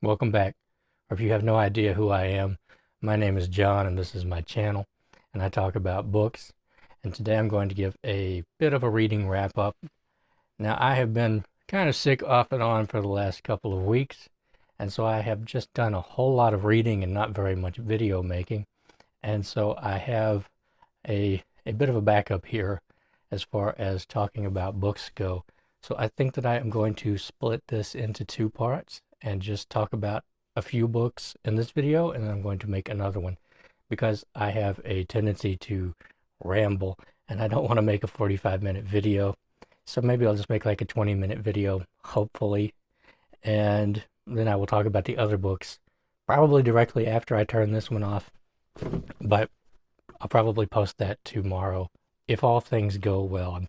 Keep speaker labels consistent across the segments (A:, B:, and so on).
A: Welcome back. Or if you have no idea who I am, my name is John and this is my channel, and I talk about books. And today I'm going to give a bit of a reading wrap up. Now, I have been kind of sick off and on for the last couple of weeks, and so I have just done a whole lot of reading and not very much video making. And so I have a bit of a backup here as far as talking about books go. So I think that I am going to split this into two parts and just talk about a few books in this video, and then I'm going to make another one because I have a tendency to ramble and I don't want to make a 45-minute video. So maybe I'll just make like a 20-minute video, hopefully, and then I will talk about the other books probably directly after I turn this one off. But I'll probably post that tomorrow if all things go well.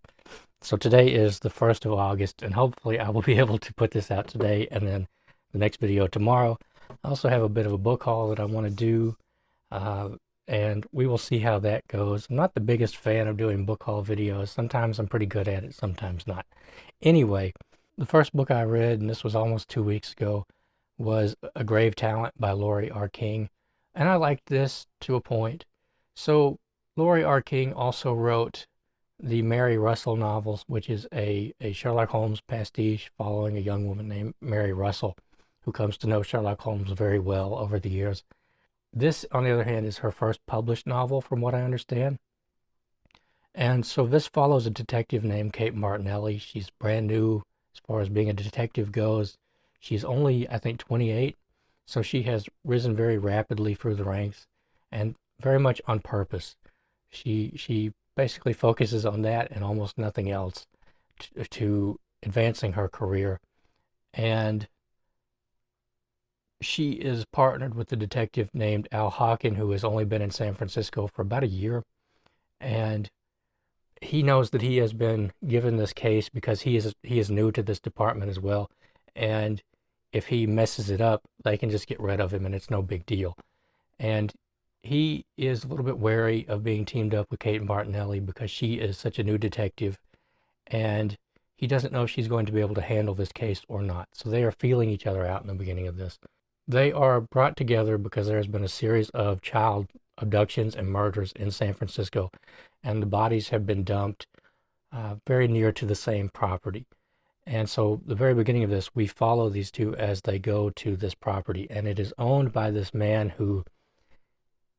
A: So today is the 1st of August, and hopefully I will be able to put this out today and then the next video tomorrow. I also have a bit of a book haul that I want to do, and we will see how that goes. I'm not the biggest fan of doing book haul videos. Sometimes I'm pretty good at it, sometimes not. Anyway, the first book I read, and this was almost 2 weeks ago, was A Grave Talent by Laurie R. King, and I liked this to a point. So Laurie R. King also wrote the Mary Russell novels, which is a Sherlock Holmes pastiche following a young woman named Mary Russell, who comes to know Sherlock Holmes very well over the years. This, on the other hand, is her first published novel, from what I understand. And so this follows a detective named Kate Martinelli. She's brand new as far as being a detective goes. She's only, I think, 28, so she has risen very rapidly through the ranks, and very much on purpose. She basically focuses on that and almost nothing else to advancing her career. And she is partnered with a detective named Al Hawken, who has only been in San Francisco for about a year. And he knows that he has been given this case because he is new to this department as well. And if he messes it up, they can just get rid of him and it's no big deal. And he is a little bit wary of being teamed up with Kate Martinelli because she is such a new detective, and he doesn't know if she's going to be able to handle this case or not. So they are feeling each other out in the beginning of this. They are brought together because there has been a series of child abductions and murders in San Francisco, and the bodies have been dumped very near to the same property. And so the very beginning of this, we follow these two as they go to this property, and it is owned by this man who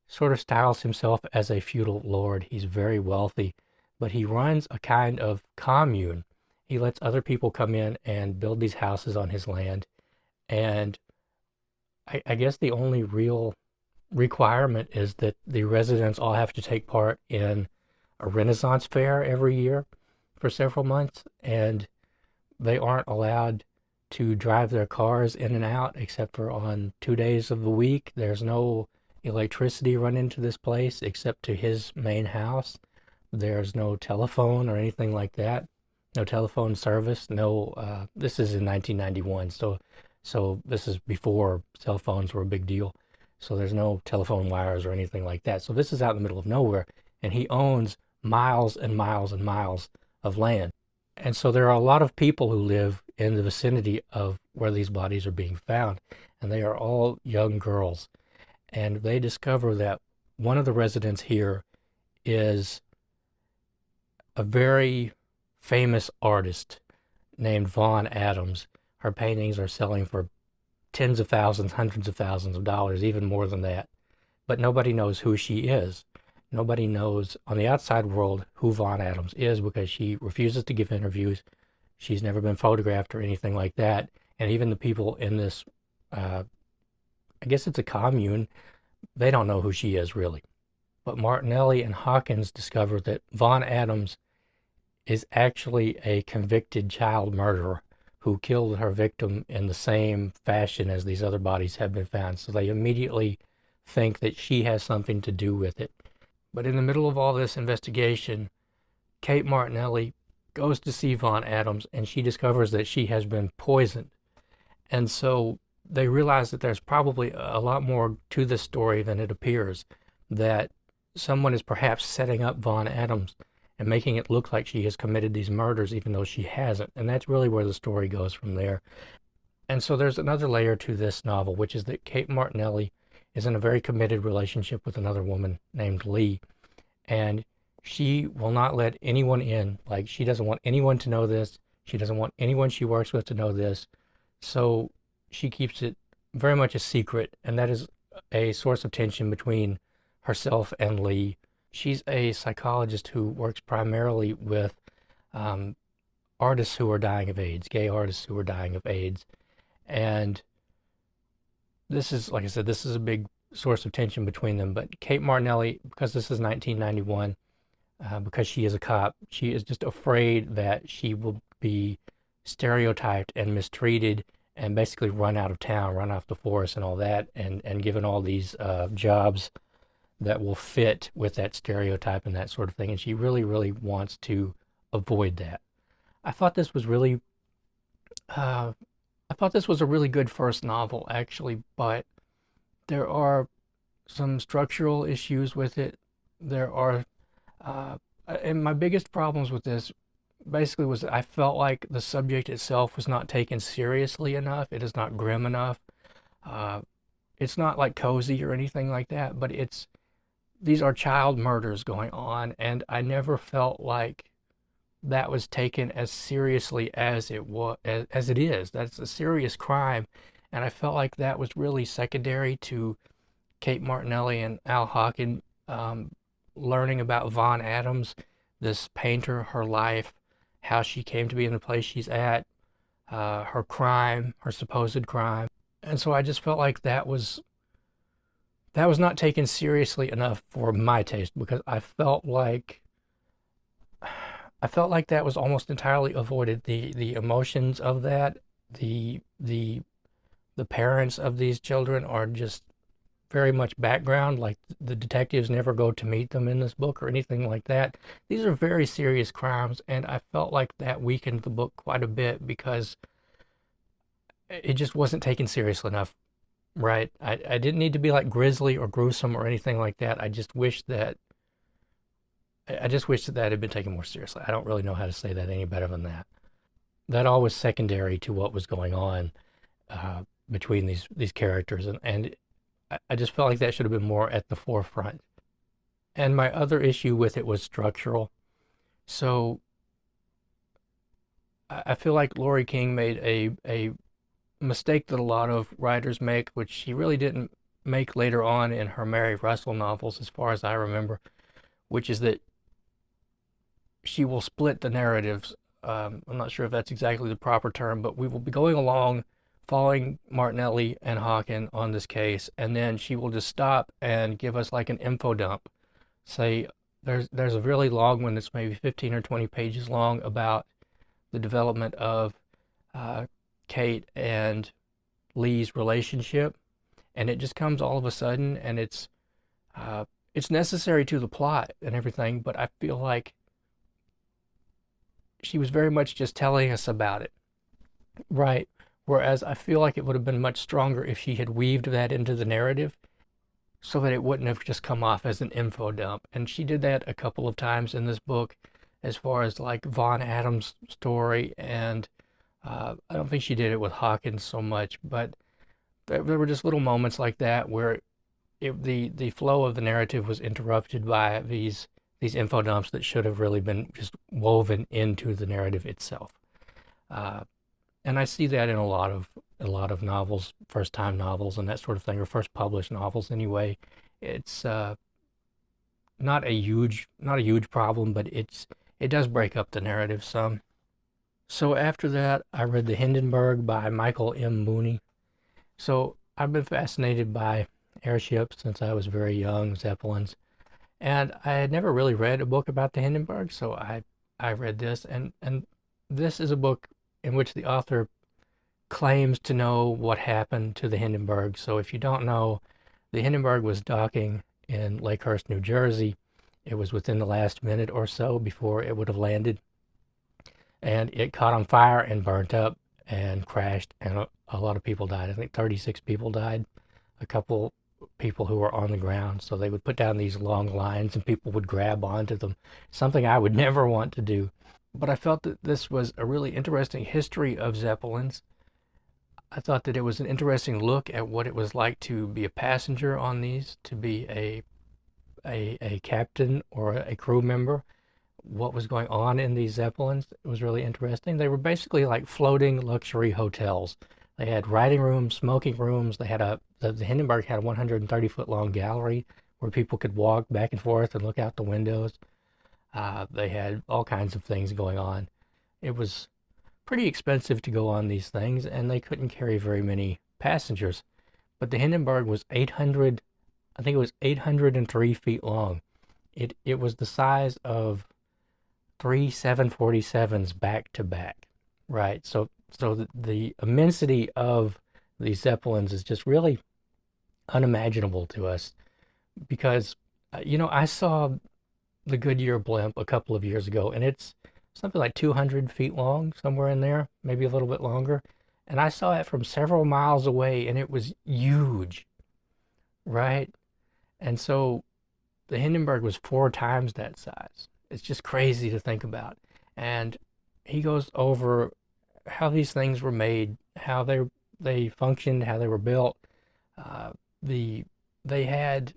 A: sort of styles himself as a feudal lord. He's very wealthy, but he runs a kind of commune. He lets other people come in and build these houses on his land. And I guess the only real requirement is that the residents all have to take part in a Renaissance fair every year for several months. And they aren't allowed to drive their cars in and out except for on 2 days of the week. There's no electricity run into this place except to his main house. There's no telephone or anything like that. No telephone service. No, this is in 1991, so this is before cell phones were a big deal. So there's no telephone wires or anything like that. So this is out in the middle of nowhere, and he owns miles and miles and miles of land. And so there are a lot of people who live in the vicinity of where these bodies are being found, and they are all young girls. And they discover that one of the residents here is a very famous artist named Vaughn Adams. Her paintings are selling for tens of thousands, hundreds of thousands of dollars, even more than that. But nobody knows who she is. Nobody knows on the outside world who Vaughn Adams is because she refuses to give interviews. She's never been photographed or anything like that. And even the people in this I guess it's a commune, they don't know who she is really. But Martinelli and Hawkins discover that Vaughn Adams is actually a convicted child murderer who killed her victim in the same fashion as these other bodies have been found. So they immediately think that she has something to do with it. But in the middle of all this investigation, Kate Martinelli goes to see Vaughn Adams, and she discovers that she has been poisoned. And so they realize that there's probably a lot more to this story than it appears, that someone is perhaps setting up Vaughn Adams and making it look like she has committed these murders even though she hasn't. And that's really where the story goes from there. And so there's another layer to this novel, which is that Kate Martinelli is in a very committed relationship with another woman named Lee, and she will not let anyone in. Like, she doesn't want anyone to know this. She doesn't want anyone she works with to know this. So she keeps it very much a secret, and that is a source of tension between herself and Lee. She's a psychologist who works primarily with um, artists who are dying of AIDS, gay artists who are dying of AIDS. And this is, like I said, this is a big source of tension between them. But Kate Martinelli, because this is 1991, because she is a cop, she is just afraid that she will be stereotyped and mistreated and basically run out of town, run off the force and all that, and given all these jobs that will fit with that stereotype and that sort of thing. And she really, really wants to avoid that. I thought this was really, uh, I thought this was a really good first novel, actually, but there are some structural issues with it. There are, uh, and my biggest problems with this basically was that I felt like the subject itself was not taken seriously enough. It is not grim enough. Uh, it's not like cozy or anything like that, but these are child murders going on, and I never felt like that was taken as seriously as as it is. That's a serious crime, and I felt like that was really secondary to Kate Martinelli and Al Hawken learning about Von Adams, this painter, her life, how she came to be in the place she's at, her crime, her supposed crime. And so I just felt like that was not taken seriously enough for my taste, because I felt like that was almost entirely avoided. The emotions of that, the parents of these children are just very much background. Like, the detectives never go to meet them in this book or anything like that. These are very serious crimes, and I felt like that weakened the book quite a bit because it just wasn't taken seriously enough. Right? I didn't need to be like grisly or gruesome or anything like that. I just wish that that had been taken more seriously. I don't really know how to say that any better than that. That all was secondary to what was going on between these characters, and I just felt like that should have been more at the forefront. And my other issue with it was structural. So I feel like Laurie King made a mistake that a lot of writers make, which she really didn't make later on in her Mary Russell novels, as far as I remember, which is that she will split the narratives. I'm not sure if that's exactly the proper term, but we will be going along following Martinelli and Hawken on this case, and then she will just stop and give us like an info dump. Say there's a really long one that's maybe 15 or 20 pages long about the development of uh, Kate and Lee's relationship, and it just comes all of a sudden, and it's necessary to the plot and everything, but I feel like she was very much just telling us about it, right? Whereas I feel like it would have been much stronger if she had weaved that into the narrative so that it wouldn't have just come off as an info dump. And she did that a couple of times in this book, as far as like Von Adams' story, and I don't think she did it with Hawkins so much, but there were just little moments like that where the flow of the narrative was interrupted by these info dumps that should have really been just woven into the narrative itself. Uh, and I see that in a lot of novels, first time novels and that sort of thing, or first published novels anyway. It's not a huge problem, but it does break up the narrative some. So after that, I read The Hindenburg by Michael M. Mooney. So I've been fascinated by airships since I was very young, Zeppelins, and I had never really read a book about the Hindenburg, so I read this, and this is a book in which the author claims to know what happened to the Hindenburg. So if you don't know, the Hindenburg was docking in Lakehurst, New Jersey. It was within the last minute or so before it would have landed, and it caught on fire and burnt up and crashed, and a lot of people died. I think 36 people died, a couple people who were on the ground. So they would put down these long lines and people would grab onto them, something I would never want to do. But I felt that this was a really interesting history of Zeppelins. I thought that it was an interesting look at what it was like to be a passenger on these, to be a captain or a crew member, what was going on in these Zeppelins. It was really interesting. They were basically like floating luxury hotels. They had writing rooms, smoking rooms. They had the Hindenburg had a 130-foot long gallery where people could walk back and forth and look out the windows. They had all kinds of things going on. It was pretty expensive to go on these things, and they couldn't carry very many passengers. But the Hindenburg was 800, I think it was 803 feet long. It was the size of three 747s back to back, right? So the immensity of these Zeppelins is just really unimaginable to us because, I saw the Goodyear blimp a couple of years ago, and it's something like 200 feet long, somewhere in there, maybe a little bit longer. And I saw it from several miles away, and it was huge, right? And so the Hindenburg was 4 times that size. It's just crazy to think about. And he goes over how these things were made, how they functioned, how they were built. Uh, they had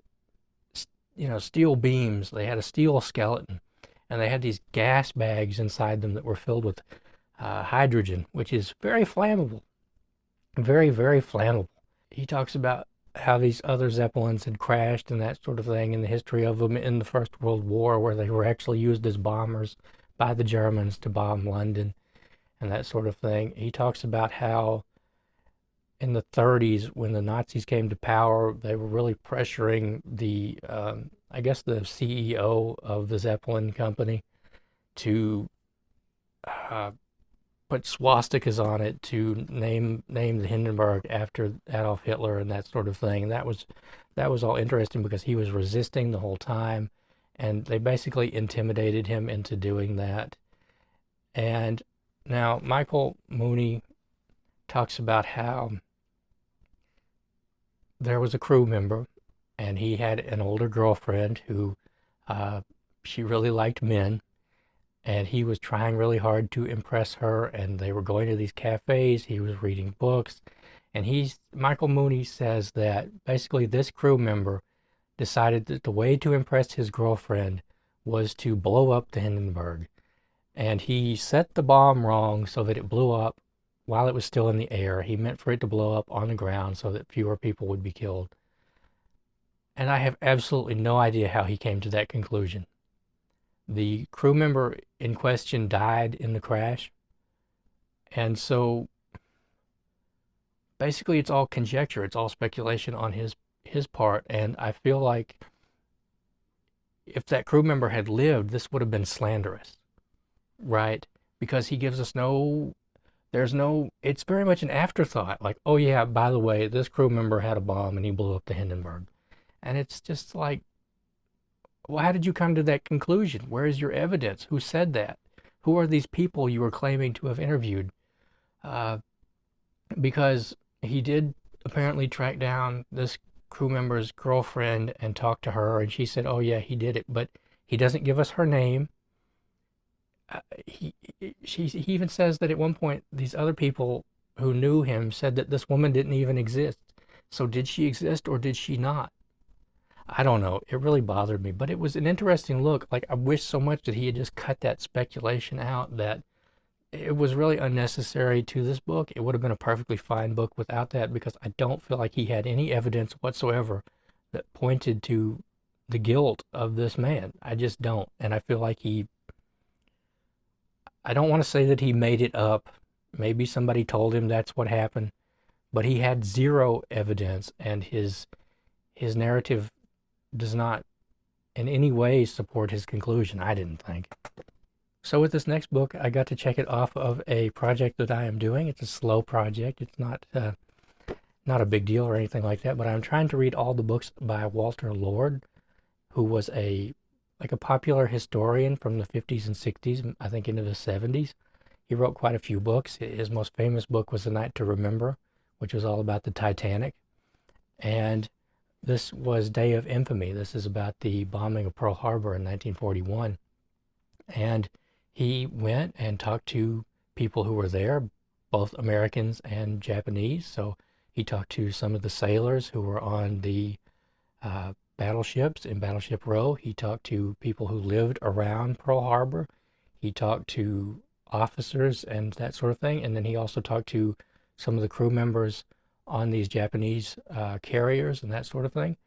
A: steel beams. They had a steel skeleton, and they had these gas bags inside them that were filled with hydrogen, which is very flammable, very, very flammable. He talks about how these other Zeppelins had crashed and that sort of thing, and the history of them in the First World War, where they were actually used as bombers by the Germans to bomb London and that sort of thing. He talks about how in the 30s, when the Nazis came to power, they were really pressuring I guess the CEO of the Zeppelin company to uh, put swastikas on it to name the Hindenburg after Adolf Hitler and that sort of thing. And that was all interesting because he was resisting the whole time, and they basically intimidated him into doing that. And now Michael Mooney talks about how there was a crew member, and he had an older girlfriend who she really liked men, and he was trying really hard to impress her, and they were going to these cafes. He was reading books, and Michael Mooney says that basically this crew member decided that the way to impress his girlfriend was to blow up the Hindenburg, and he set the bomb wrong so that it blew up while it was still in the air. He meant for it to blow up on the ground so that fewer people would be killed. And I have absolutely no idea how he came to that conclusion. The crew member in question died in the crash. And so basically it's all conjecture, it's all speculation on his part. And I feel like if that crew member had lived, this would have been slanderous, right? Because he gives us it's very much an afterthought. Like, oh yeah, by the way, this crew member had a bomb and he blew up the Hindenburg. And it's just like, well, how did you come to that conclusion? Where is your evidence? Who said that? Who are these people you were claiming to have interviewed? Because he did apparently track down this crew member's girlfriend and talk to her, and she said, oh yeah, he did it, but he doesn't give us her name. He even says that at one point these other people who knew him said that this woman didn't even exist. So did she exist or did she not? I don't know. It really bothered me, but it was an interesting look. Like, I wish so much that he had just cut that speculation out, that it was really unnecessary to this book. It would have been a perfectly fine book without that, because I don't feel like he had any evidence whatsoever that pointed to the guilt of this man. I just don't. And I feel like I don't want to say that he made it up. Maybe somebody told him that's what happened, but he had zero evidence, and his narrative does not in any way support his conclusion, I didn't think. So with this next book, I got to check it off of a project that I am doing. It's a slow project. It's not a big deal or anything like that, but I'm trying to read all the books by Walter Lord, who was a popular historian from the 50s and 60s, I think into the 70s. He wrote quite a few books. His most famous book was The Night to Remember, which was all about the Titanic. And this was Day of Infamy. This is about the bombing of Pearl Harbor in 1941. And he went and talked to people who were there, both Americans and Japanese. So he talked to some of the sailors who were on the battleships in Battleship Row. He talked to people who lived around Pearl Harbor. He talked to officers and that sort of thing. And then he also talked to some of the crew members on these Japanese carriers and that sort of thing.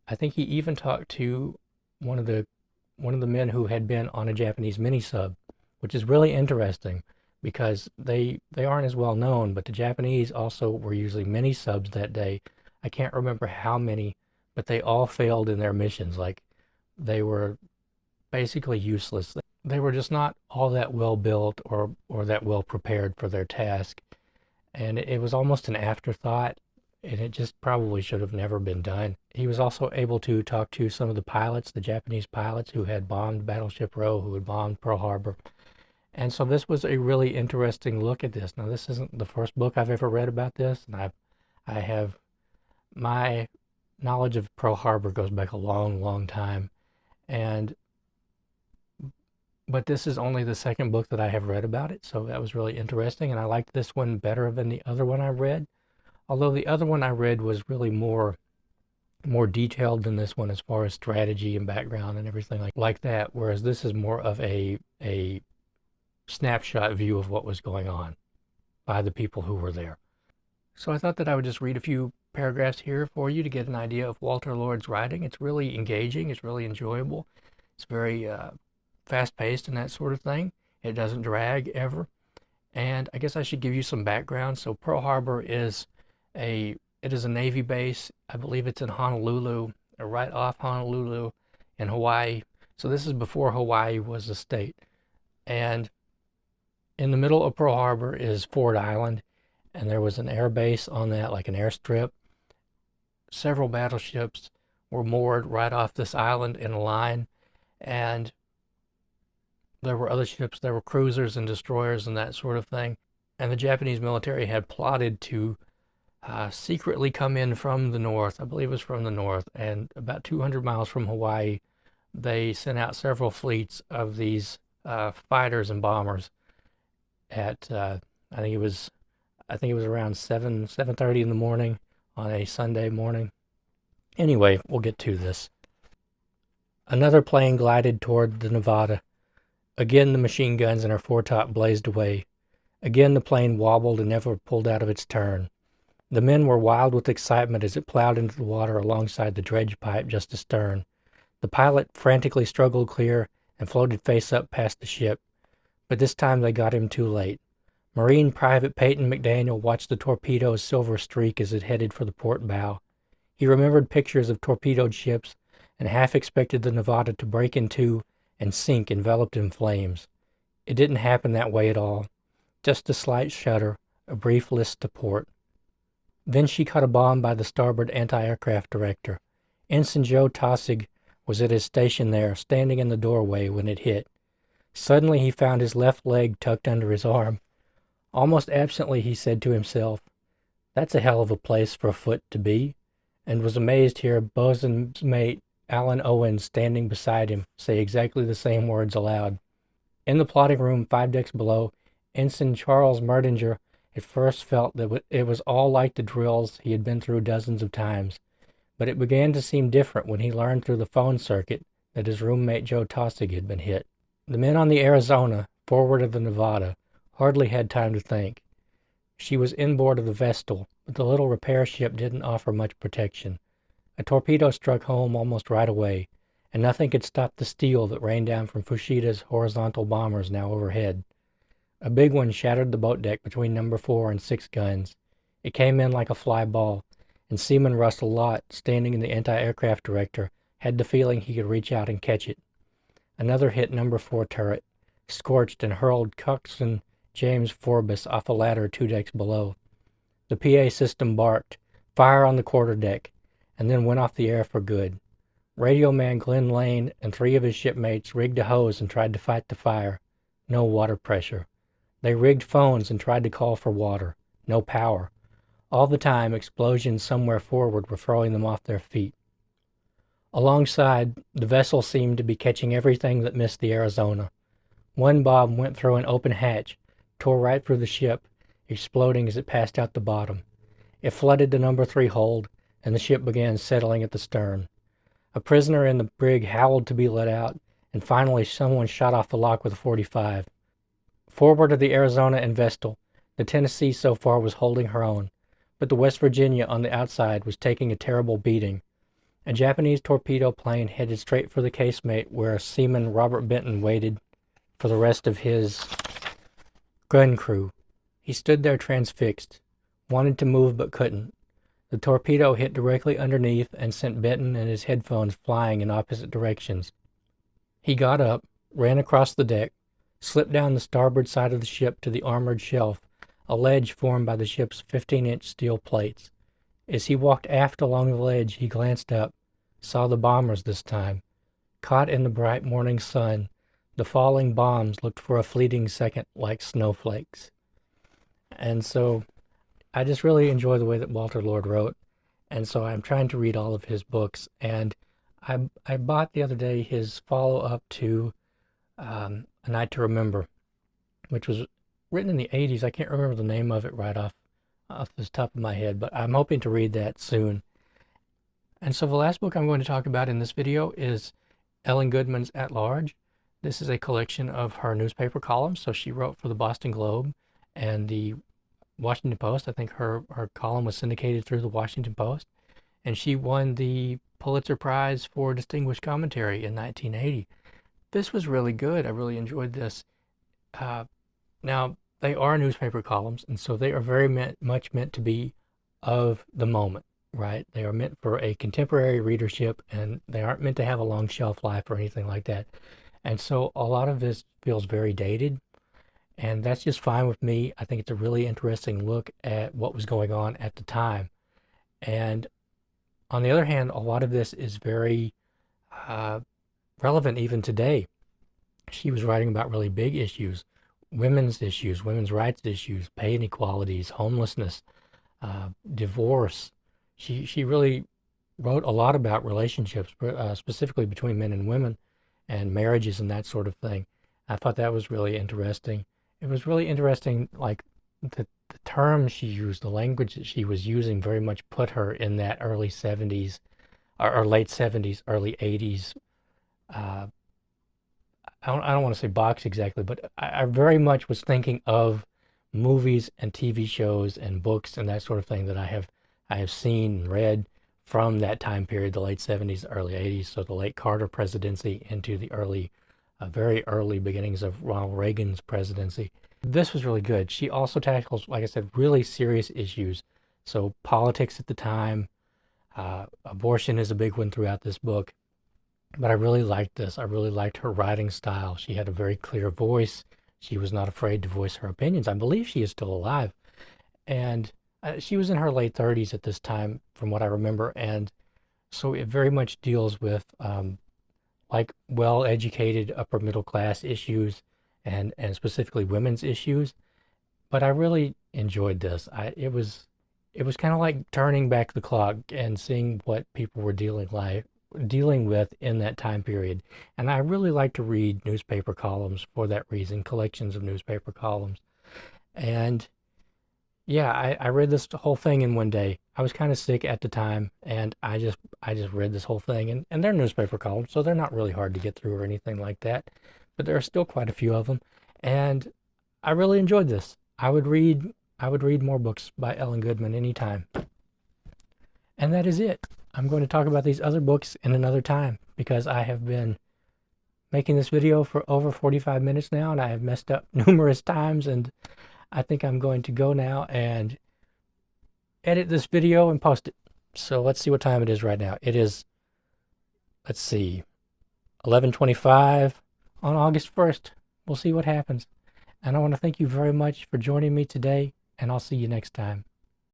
A: I think he even talked to one of the men who had been on a Japanese mini sub, which is really interesting because they aren't as well known, but the Japanese also were using mini subs that day. I can't remember how many, but they all failed in their missions. Like, they were basically useless. They were just not all that well built or that well prepared for their task. And it was almost an afterthought, and it just probably should have never been done. He was also able to talk to some of the pilots, the Japanese pilots who had bombed Battleship Row, who had bombed Pearl Harbor. And so this was a really interesting look at this. Now, this isn't the first book I've ever read about this, and I have, my knowledge of Pearl Harbor goes back a long, long time. But this is only the second book that I have read about it, so that was really interesting, and I liked this one better than the other one I read. Although the other one I read was really more detailed than this one as far as strategy and background and everything like that, whereas this is more of a snapshot view of what was going on by the people who were there. So I thought that I would just read a few paragraphs here for you to get an idea of Walter Lord's writing. It's really engaging. It's really enjoyable. It's very fast-paced and that sort of thing. It doesn't drag ever. And I guess I should give you some background. So Pearl Harbor is a Navy base. I believe it's in Honolulu, or right off Honolulu in Hawaii. So this is before Hawaii was a state. And in the middle of Pearl Harbor is Ford Island, and there was an air base on that, like an airstrip. Several battleships were moored right off this island in a line, and there were other ships, there were cruisers and destroyers and that sort of thing. And the Japanese military had plotted to secretly come in from the north. I believe it was from the north, and about 200 miles from Hawaii, they sent out several fleets of these fighters and bombers at I think it was around 7:30 in the morning on a Sunday morning. Anyway, we'll get to this. Another plane glided toward the Nevada. Again, the machine guns in her foretop blazed away. Again, the plane wobbled and never pulled out of its turn. The men were wild with excitement as it plowed into the water alongside the dredge pipe just astern. The pilot frantically struggled clear and floated face up past the ship, but this time they got him too late. Marine Private Peyton McDaniel watched the torpedo's silver streak as it headed for the port bow. He remembered pictures of torpedoed ships and half expected the Nevada to break in two and sink enveloped in flames. It didn't happen that way at all. Just a slight shudder, a brief list to port. Then she caught a bomb by the starboard anti-aircraft director. Ensign Joe Tossig was at his station there, standing in the doorway when it hit. Suddenly he found his left leg tucked under his arm. Almost absently he said to himself, "That's a hell of a place for a foot to be," and was amazed to hear bosun's mate Alan Owens standing beside him say exactly the same words aloud. In the plotting room 5 decks below, Ensign Charles Merdinger at first felt that it was all like the drills he had been through dozens of times, but it began to seem different when he learned through the phone circuit that his roommate Joe Tossig had been hit. The men on the Arizona, forward of the Nevada, hardly had time to think. She was inboard of the Vestal, but the little repair ship didn't offer much protection. A torpedo struck home almost right away, and nothing could stop the steel that rained down from Fushida's horizontal bombers now overhead. A big one shattered the boat deck between number 4 and 6 guns. It came in like a fly ball, and Seaman Russell Lott, standing in the anti-aircraft director, had the feeling he could reach out and catch it. Another hit number 4 turret, scorched and hurled coxswain James Forbes off a ladder 2 decks below. The PA system barked, "Fire on the quarterdeck," and then went off the air for good. Radio man Glenn Lane and 3 of his shipmates rigged a hose and tried to fight the fire. No water pressure. They rigged phones and tried to call for water. No power. All the time, explosions somewhere forward were throwing them off their feet. Alongside, the vessel seemed to be catching everything that missed the Arizona. One bomb went through an open hatch, tore right through the ship, exploding as it passed out the bottom. It flooded the number 3 hold, and the ship began settling at the stern. A prisoner in the brig howled to be let out, and finally someone shot off the lock with a .45. Forward of the Arizona and Vestal, the Tennessee so far was holding her own, but the West Virginia on the outside was taking a terrible beating. A Japanese torpedo plane headed straight for the casemate where Seaman Robert Benton waited for the rest of his gun crew. He stood there transfixed, wanted to move but couldn't. The torpedo hit directly underneath and sent Benton and his headphones flying in opposite directions. He got up, ran across the deck, slipped down the starboard side of the ship to the armored shelf, a ledge formed by the ship's 15-inch steel plates. As he walked aft along the ledge, he glanced up, saw the bombers this time. Caught in the bright morning sun, the falling bombs looked for a fleeting second like snowflakes. And so I just really enjoy the way that Walter Lord wrote, and so I'm trying to read all of his books. And I bought the other day his follow-up to A Night to Remember, which was written in the 80s. I can't remember the name of it right off the top of my head, but I'm hoping to read that soon. And so the last book I'm going to talk about in this video is Ellen Goodman's At Large. This is a collection of her newspaper columns. So she wrote for the Boston Globe and the Washington Post. I think her column was syndicated through the Washington Post. And she won the Pulitzer Prize for Distinguished Commentary in 1980. This was really good. I really enjoyed this. Now, they are newspaper columns, and so they are very much meant to be of the moment, right? They are meant for a contemporary readership, and they aren't meant to have a long shelf life or anything like that. And so a lot of this feels very dated, and that's just fine with me. I think it's a really interesting look at what was going on at the time. And on the other hand, a lot of this is very relevant even today. She was writing about really big issues, women's rights issues, pay inequalities, homelessness, divorce. She really wrote a lot about relationships, specifically between men and women, and marriages and that sort of thing. I thought that was really interesting. It was really interesting, like the terms she used, the language that she was using very much put her in that early 70s, or late 70s, early 80s. I don't want to say box exactly, but I very much was thinking of movies and TV shows and books and that sort of thing that I have seen and read from that time period, the late 70s, early 80s, so the late Carter presidency into the very early beginnings of Ronald Reagan's presidency. This was really good. She also tackles, like I said, really serious issues. So politics at the time, abortion is a big one throughout this book. But I really liked this. I really liked her writing style. She had a very clear voice. She was not afraid to voice her opinions. I believe she is still alive. And she was in her late 30s at this time, from what I remember. And so it very much deals with like well-educated upper middle class issues and specifically women's issues. But I really enjoyed this. It was kind of like turning back the clock and seeing what people were dealing with in that time period. And I really like to read newspaper columns for that reason, collections of newspaper columns. And yeah, I read this whole thing in one day. I was kind of sick at the time, and I just read this whole thing. And they're newspaper columns, so they're not really hard to get through or anything like that. But there are still quite a few of them, and I really enjoyed this. I would read more books by Ellen Goodman anytime. And that is it. I'm going to talk about these other books in another time, because I have been making this video for over 45 minutes now, and I have messed up numerous times, and I think I'm going to go now and edit this video and post it. So let's see what time it is right now. It is, let's see, 11:25 on August 1st. We'll see what happens. And I want to thank you very much for joining me today, and I'll see you next time.